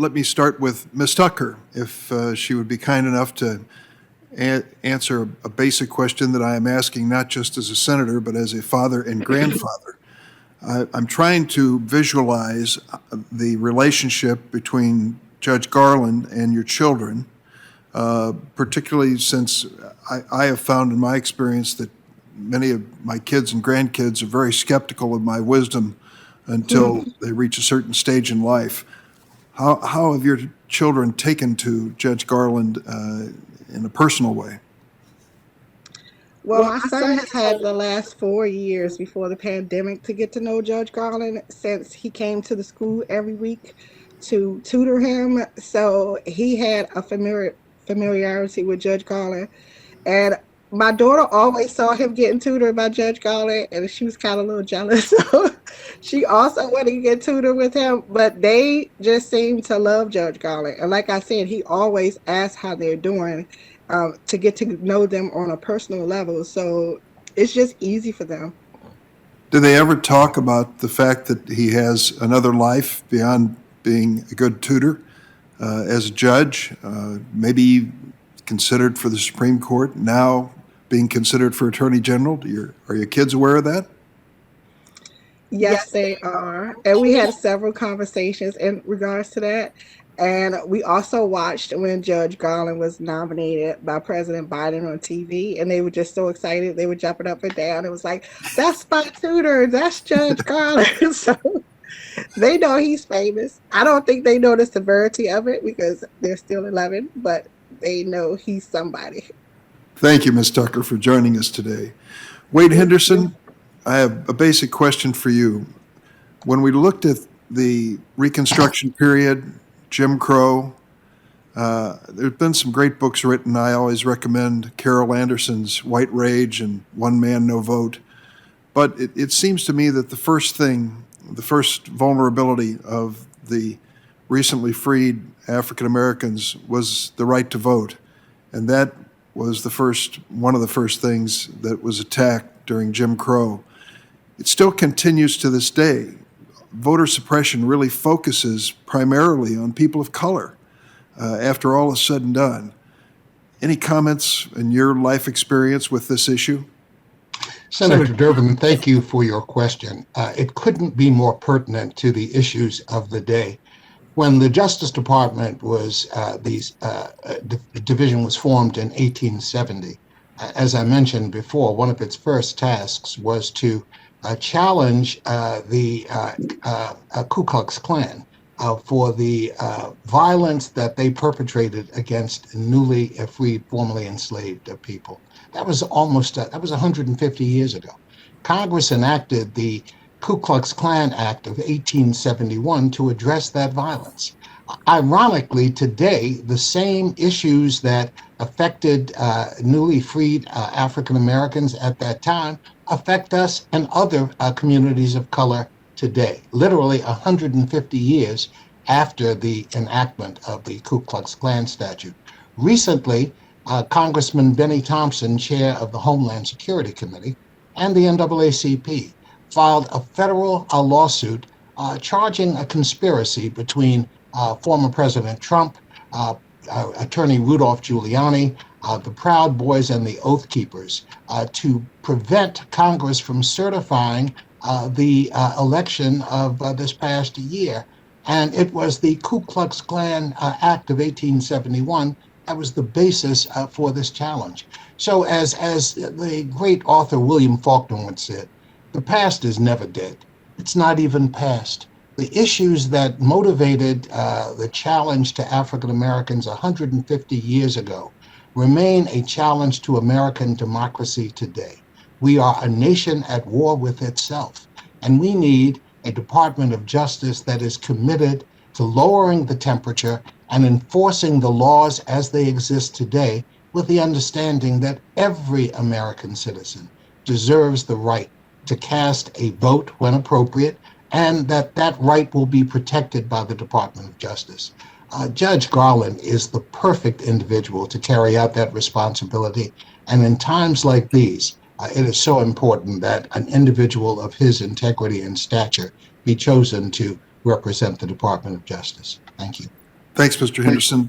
let me start with Ms. Tucker, if she would be kind enough to answer a basic question that I am asking not just as a senator, but as a father and grandfather. I'm trying to visualize the relationship between Judge Garland and your children, particularly since I have found in my experience that many of my kids and grandkids are very skeptical of my wisdom until they reach a certain stage in life. How have your children taken to Judge Garland in a personal way? Well, my son has had the last 4 years before the pandemic to get to know Judge Garland since he came to the school every week to tutor him. So he had a familiarity with Judge Garland. And my daughter always saw him getting tutored by Judge Garland, and she was kind of a little jealous. So she also wanted to get tutored with him, but they just seem to love Judge Garland. And like I said, he always asks how they're doing to get to know them on a personal level. So it's just easy for them. Do they ever talk about the fact that he has another life beyond being a good tutor as a judge, maybe considered for the Supreme Court, now being considered for Attorney General? Are your kids aware of that? Yes, they are. And we had several conversations in regards to that. And we also watched when Judge Garland was nominated by President Biden on TV, and they were just so excited. They were jumping up and down. It was like, that's my tutor. That's Judge Garland. So they know he's famous. I don't think they know the severity of it because they're still 11, but they know he's somebody. Thank you, Ms. Tucker, for joining us today. Wade Henderson, I have a basic question for you. When we looked at the Reconstruction period, Jim Crow, there have been some great books written. I always recommend Carol Anderson's White Rage and One Man, No Vote. But it seems to me that the first vulnerability of the recently freed African Americans was the right to vote. And that was one of the first things that was attacked during Jim Crow. It still continues to this day. Voter suppression really focuses primarily on people of color after all is said and done. Any comments in your life experience with this issue? Senator Durbin, thank you for your question. It couldn't be more pertinent to the issues of the day. When the Justice Department the division was formed in 1870, as I mentioned before, one of its first tasks was to challenge the Ku Klux Klan for the violence that they perpetrated against newly freed, formerly enslaved people. That was 150 years ago. Congress enacted the Ku Klux Klan Act of 1871 to address that violence. Ironically, today, the same issues that affected newly freed African Americans at that time affect us and other communities of color today, literally 150 years after the enactment of the Ku Klux Klan statute. Recently, Congressman Benny Thompson, chair of the Homeland Security Committee, and the NAACP filed a federal lawsuit charging a conspiracy between former President Trump, Attorney Rudolph Giuliani, the Proud Boys, and the Oath Keepers to prevent Congress from certifying the election of this past year. And it was the Ku Klux Klan Act of 1871 that was the basis for this challenge. So as the great author William Faulkner once said, the past is never dead. It's not even past. The issues that motivated the challenge to African Americans 150 years ago remain a challenge to American democracy today. We are a nation at war with itself, and we need a Department of Justice that is committed to lowering the temperature and enforcing the laws as they exist today, with the understanding that every American citizen deserves the right to cast a vote when appropriate, and that right will be protected by the Department of Justice. Judge Garland is the perfect individual to carry out that responsibility, and in times like these, it is so important that an individual of his integrity and stature be chosen to represent the Department of Justice. Thank you. Thanks, Mr. Henderson.